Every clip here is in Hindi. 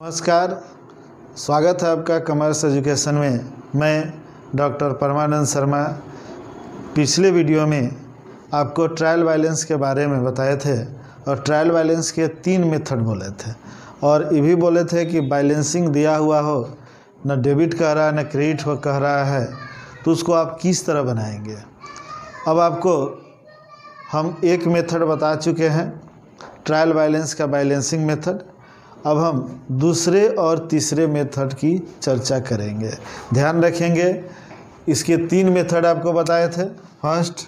नमस्कार, स्वागत है आपका कॉमर्स एजुकेशन में। मैं डॉक्टर परमानंद शर्मा। पिछले वीडियो में आपको ट्रायल बैलेंस के बारे में बताए थे और ट्रायल बैलेंस के 3 मेथड बोले थे और ये भी बोले थे कि बैलेंसिंग दिया हुआ हो, न डेबिट कह रहा है न क्रेडिट कह रहा है, तो उसको आप किस तरह बनाएंगे। अब आपको हम एक मेथड बता चुके हैं, ट्रायल बैलेंस का बैलेंसिंग मेथड। अब हम दूसरे और तीसरे मेथड की चर्चा करेंगे। ध्यान रखेंगे, इसके 3 मेथड आपको बताए थे। फर्स्ट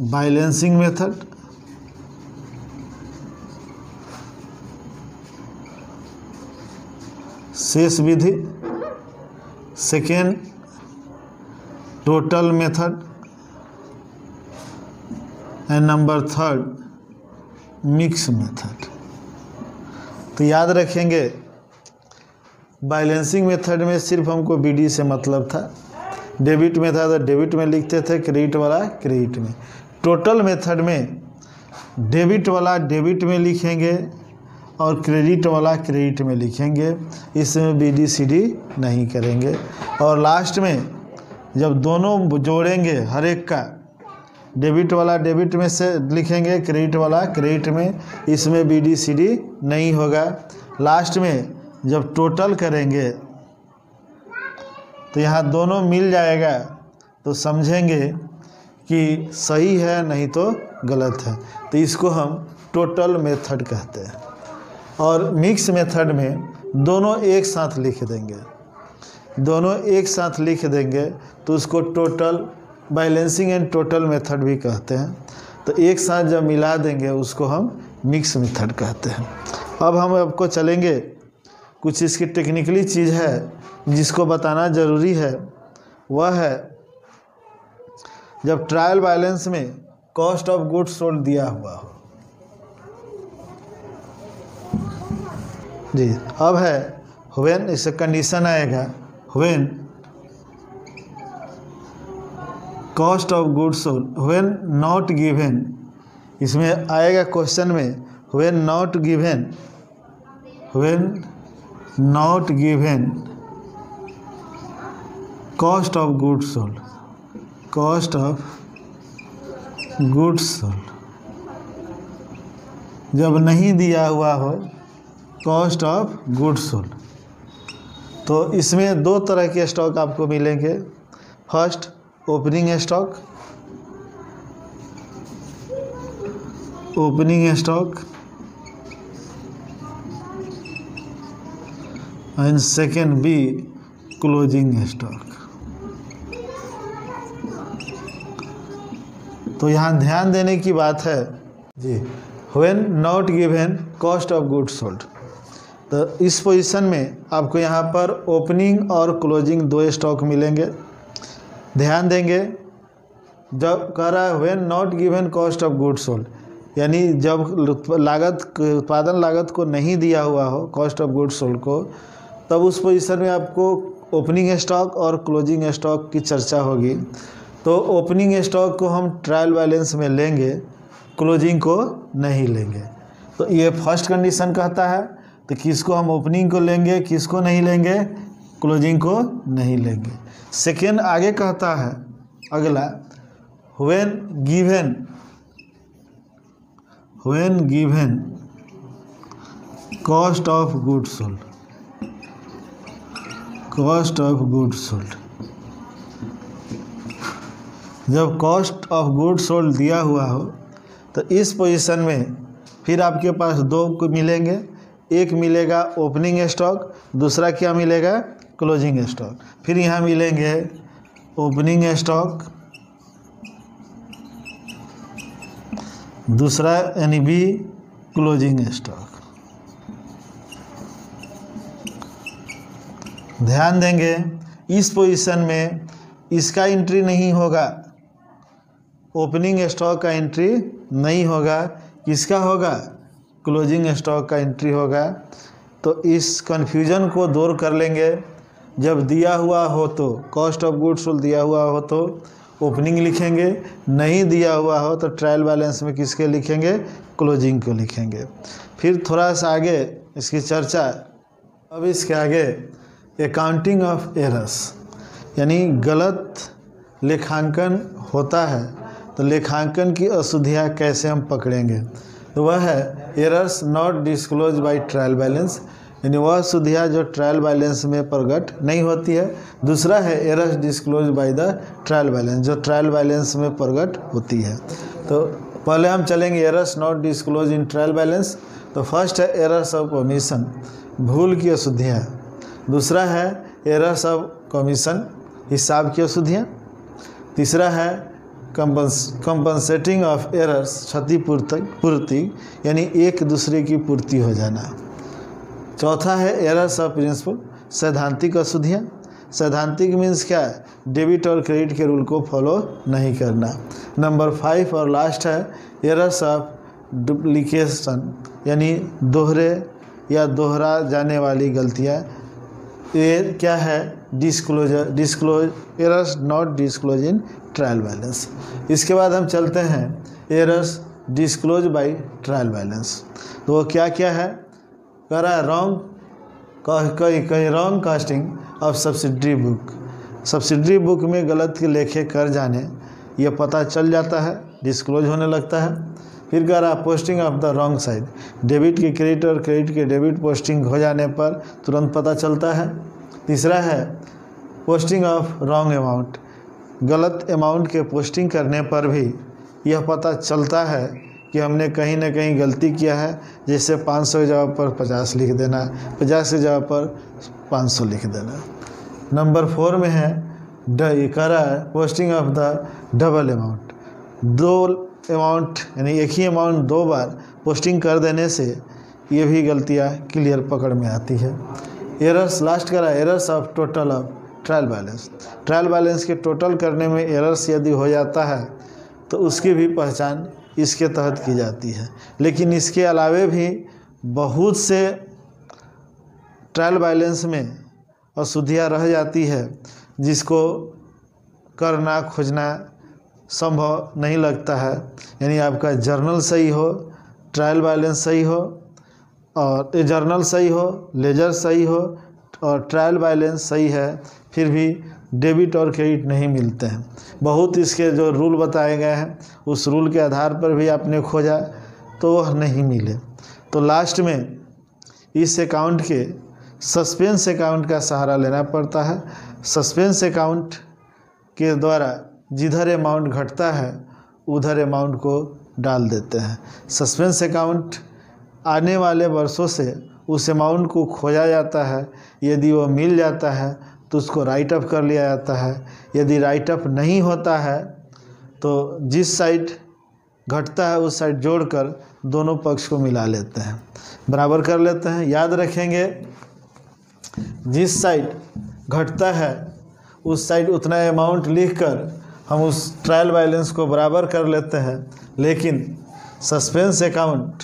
बैलेंसिंग मेथड, शेष विधि, second total method and number 3 mix method. तो याद रखेंगे, बैलेंसिंग मेथड में सिर्फ हमको बीडी से मतलब था। डेबिट में था तो डेबिट में लिखते थे, क्रेडिट वाला क्रेडिट में। टोटल मेथड में डेबिट वाला डेबिट में लिखेंगे और क्रेडिट वाला क्रेडिट में लिखेंगे, इसमें बीडी सीडी नहीं करेंगे। और लास्ट में जब दोनों जोड़ेंगे, हर एक का डेबिट वाला डेबिट में से लिखेंगे, क्रेडिट वाला क्रेडिट में, इसमें बीडी सीडी नहीं होगा। लास्ट में जब टोटल करेंगे तो यहाँ दोनों मिल जाएगा, तो समझेंगे कि सही है नहीं तो गलत है, तो इसको हम टोटल मेथड कहते हैं। और मिक्स मेथड में दोनों एक साथ लिख देंगे, दोनों एक साथ लिख देंगे तो उसको total balancing and total method भी कहते हैं। तो एक साथ जब मिला देंगे उसको हम मिक्स मेथड कहते हैं। अब हम आपको चलेंगे, कुछ इसकी टेक्निकली चीज़ है जिसको बताना ज़रूरी है। वह है जब ट्रायल बैलेंस में कॉस्ट ऑफ गुड्स सोल्ड दिया हुआ हो। जी, अब है व्हेन, इससे कंडीशन आएगा when cost of goods sold when not given. इसमें आएगा क्वेश्चन में when not given, when not given cost of goods sold, cost of goods sold. जब नहीं दिया हुआ हो कॉस्ट ऑफ गुड्स सोल्ड, तो इसमें 2 तरह के स्टॉक आपको मिलेंगे। First opening stock, opening stock and second B closing stock. तो यहाँ ध्यान देने की बात है जी, when not given cost of goods sold, तो इस पोजीशन में आपको यहाँ पर ओपनिंग और क्लोजिंग 2 स्टॉक मिलेंगे। ध्यान देंगे, जब कह रहा है when not given cost of goods sold, यानी जब लागत, उत्पादन लागत को नहीं दिया हुआ हो, कॉस्ट ऑफ गुड्स सोल्ड को, तब उस पोजीशन में आपको ओपनिंग स्टॉक और क्लोजिंग स्टॉक की चर्चा होगी। तो ओपनिंग स्टॉक को हम ट्रायल बैलेंस में लेंगे, क्लोजिंग को नहीं लेंगे। तो ये फर्स्ट कंडीशन कहता है, तो किसको हम ओपनिंग को लेंगे, किसको नहीं लेंगे, क्लोजिंग को नहीं लेंगे। सेकेंड आगे कहता है अगला, when given, when given cost of goods sold, cost of goods sold. जब कॉस्ट ऑफ गुड्स सोल्ड दिया हुआ हो तो इस पोजीशन में फिर आपके पास 2 को मिलेंगे। एक मिलेगा ओपनिंग स्टॉक, दूसरा क्या मिलेगा, क्लोजिंग स्टॉक। फिर यहाँ मिलेंगे ओपनिंग स्टॉक, दूसरा यानी बी क्लोजिंग स्टॉक। ध्यान देंगे, इस पोजीशन में इसका एंट्री नहीं होगा, ओपनिंग स्टॉक का एंट्री नहीं होगा, किसका होगा, क्लोजिंग स्टॉक का एंट्री होगा। तो इस कन्फ्यूजन को दूर कर लेंगे। जब दिया हुआ हो तो कॉस्ट ऑफ गुड्स सोल्ड दिया हुआ हो तो ओपनिंग लिखेंगे, नहीं दिया हुआ हो तो ट्रायल बैलेंस में किसके लिखेंगे, क्लोजिंग को लिखेंगे। फिर थोड़ा सा आगे इसकी चर्चा। अब इसके आगे अकाउंटिंग ऑफ एरर्स, यानी गलत लेखांकन होता है तो लेखांकन की अशुद्धियाँ कैसे हम पकड़ेंगे। तो वह है errors not disclose by trial balance, यानी वह अशुद्धियाँ जो ट्रायल बैलेंस में प्रकट नहीं होती है। दूसरा है errors disclose by the trial balance, जो ट्रायल बैलेंस में प्रकट होती है। तो पहले हम चलेंगे errors not disclose in trial balance. तो फर्स्ट है एरर्स ऑफ कमीशन, भूल की अशुद्धियाँ। दूसरा है एरर्स ऑफ कमीशन, हिसाब की अशुद्धियाँ। तीसरा है कंपनसेटिंग ऑफ एरर्स, क्षतिपूर्ति, यानी एक दूसरे की पूर्ति हो जाना। चौथा है एरर्स ऑफ प्रिंसिपल, सैद्धांतिक अशुद्धियाँ। सैद्धांतिक मीन्स क्या है, डेबिट और क्रेडिट के रूल को फॉलो नहीं करना। नंबर 5 और लास्ट है एरर्स ऑफ डुप्लीकेशन, यानी दोहरे या दोहरा जाने वाली गलतियाँ। ये क्या है, disclose errors not disclose in trial balance. इसके बाद हम चलते हैं errors disclose by trial balance. तो वो क्या क्या है, कह रहा है कहीं wrong casting of subsidiary book. Subsidiary book में गलत के लेखे कर जाने ये पता चल जाता है, डिस्क्लोज होने लगता है। फिर कह रहा posting of the wrong side, debit के क्रेडिट और क्रेडिट के डेबिट पोस्टिंग हो जाने पर तुरंत पता चलता है। तीसरा है पोस्टिंग ऑफ रॉन्ग अमाउंट, गलत अमाउंट के पोस्टिंग करने पर भी यह पता चलता है कि हमने कहीं ना कहीं गलती किया है। जैसे 500 की जगह पर 50 लिख देना, 50 की जगह पर 500 लिख देना। नंबर 4 में है कह रहा है posting of the double amount, दो अमाउंट यानी एक ही अमाउंट 2 बार पोस्टिंग कर देने से ये भी गलतियाँ क्लियर पकड़ में आती है। एरर्स लास्ट करा errors of total of trial balance, trial balance के टोटल करने में एरर्स यदि हो जाता है तो उसकी भी पहचान इसके तहत की जाती है। लेकिन इसके अलावे भी बहुत से ट्रायल बैलेंस में अशुद्धियाँ रह जाती है जिसको करना खोजना संभव नहीं लगता है। यानी आपका जर्नल सही हो, ट्रायल बैलेंस सही हो और जर्नल सही हो, लेजर सही हो और ट्रायल बैलेंस सही है, फिर भी डेबिट और क्रेडिट नहीं मिलते हैं। बहुत इसके जो रूल बताए गए हैं उस रूल के आधार पर भी आपने खोजा तो वह नहीं मिले। तो लास्ट में इस अकाउंट के सस्पेंस अकाउंट का सहारा लेना पड़ता है। सस्पेंस अकाउंट के द्वारा जिधर अमाउंट घटता है उधर अमाउंट को डाल देते हैं। सस्पेंस अकाउंट आने वाले वर्षों से उस अमाउंट को खोजा जाता है, यदि वो मिल जाता है तो उसको राइट अप कर लिया जाता है। यदि राइट अप नहीं होता है तो जिस साइड घटता है उस साइड जोड़कर दोनों पक्ष को मिला लेते हैं, बराबर कर लेते हैं। याद रखेंगे जिस साइड घटता है उस साइड उतना अमाउंट लिखकर हम उस ट्रायल बैलेंस को बराबर कर लेते हैं। लेकिन सस्पेंस अकाउंट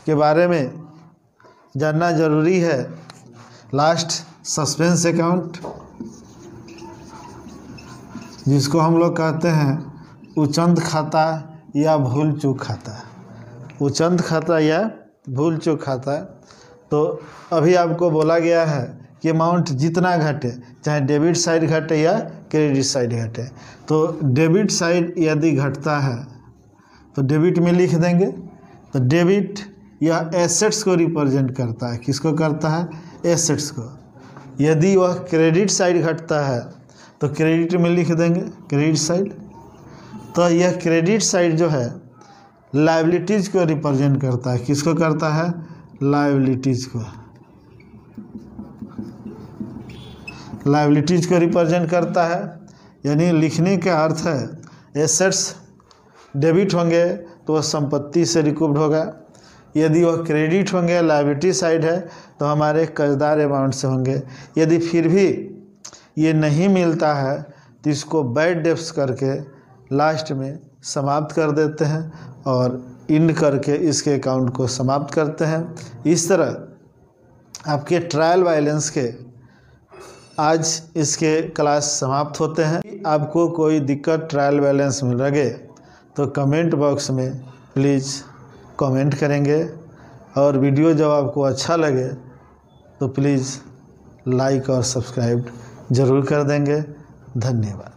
के बारे में जानना ज़रूरी है। लास्ट सस्पेंस अकाउंट जिसको हम लोग कहते हैं उचंद खाता या भूल चूक खाता, उचंद खाता या भूल चूक खाता। तो अभी आपको बोला गया है कि अमाउंट जितना घटे, चाहे डेबिट साइड घटे या क्रेडिट साइड घटे, तो डेबिट साइड यदि घटता है तो डेबिट में लिख देंगे। तो डेबिट यह एसेट्स को रिप्रेजेंट करता है, किसको करता है, एसेट्स को। यदि वह क्रेडिट साइड घटता है तो क्रेडिट में लिख देंगे, क्रेडिट साइड। तो यह क्रेडिट साइड जो है लायबिलिटीज़ को रिप्रेजेंट करता है, किसको करता है, लायबिलिटीज़ को, लायबिलिटीज़ को रिप्रेजेंट करता है। यानी लिखने का अर्थ है एसेट्स डेबिट होंगे तो वह संपत्ति से रिकूव्ड होगा, यदि वह क्रेडिट होंगे लायबिलिटी साइड है तो हमारे कर्जदार अमाउंट से होंगे। यदि फिर भी ये नहीं मिलता है तो इसको बैड डेब्ट्स करके लास्ट में समाप्त कर देते हैं और इंड करके इसके अकाउंट को समाप्त करते हैं। इस तरह आपके ट्रायल बैलेंस के आज इसके क्लास समाप्त होते हैं। आपको कोई दिक्कत ट्रायल बैलेंस में लगे तो कमेंट बॉक्स में प्लीज़ कमेंट करेंगे और वीडियो जब आपको अच्छा लगे तो प्लीज़ लाइक और सब्सक्राइब ज़रूर कर देंगे। धन्यवाद।